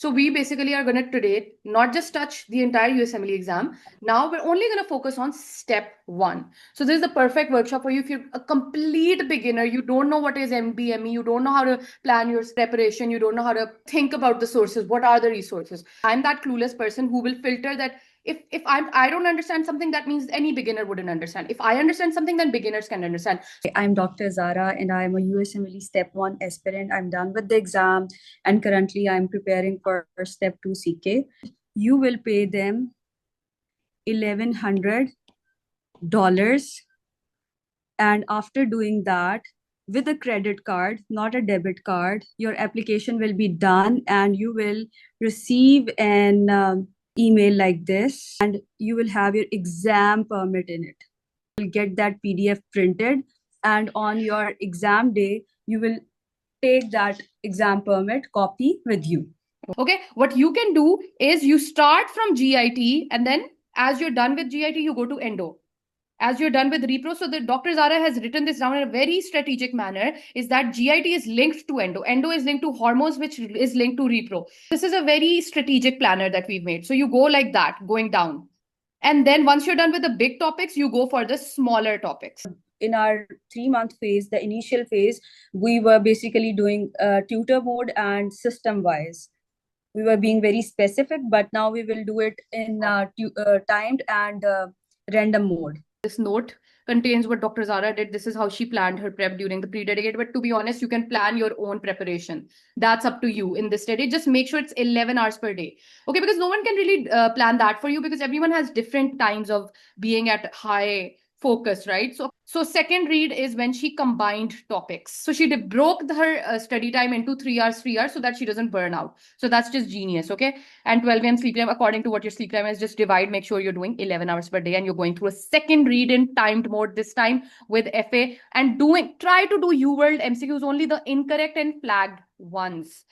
So we basically are going to today not just touch the entire USMLE exam. Now we're only going to focus on step 1. So this is the perfect workshop for you if you're a complete beginner, you don't know what is MBME, you don't know how to plan your preparation, you don't know how to think about the sources, what are the resources. I'm that clueless person who will filter that. If I don't understand something, that means any beginner wouldn't understand. If I understand something, then beginners can understand. I'm Dr. Zara and I'm a USMLE Step 1 aspirant. I'm done with the exam and currently I'm preparing for Step 2 CK. You will pay them $1,100, and after doing that, with a credit card, not a debit card, your application will be done and you will receive an email like this, and you will have your exam permit in it. You'll get that PDF printed, and on your exam day, you will take that exam permit copy with you. Okay, what you can do is you start from GIT, and then as you're done with GIT, you go to endo. As you're done with repro, so the Dr. Zara has written this down in a very strategic manner, is that GIT is linked to endo. Endo is linked to hormones, which is linked to repro. This is a very strategic planner that we've made. So you go like that, going down. And then once you're done with the big topics, you go for the smaller topics. In our 3-month phase, the initial phase, we were basically doing tutor mode and system wise. We were being very specific, but now we will do it in timed and random mode. This note contains what Dr. Zara did. This is how she planned her prep during the pre-dedicated. But to be honest, you can plan your own preparation. That's up to you in this study. Just make sure it's 11 hours per day. Okay, because no one can really plan that for you because everyone has different times of being at high focus, right? So second read is when she combined topics. So she broke her study time into 3 hours, 3 hours so that she doesn't burn out. So that's just genius, okay? And 12 a.m. sleep time, according to what your sleep time is, just divide, make sure you're doing 11 hours per day and you're going through a second read in timed mode this time with FA and try to do UWorld MCQs only the incorrect and flagged ones.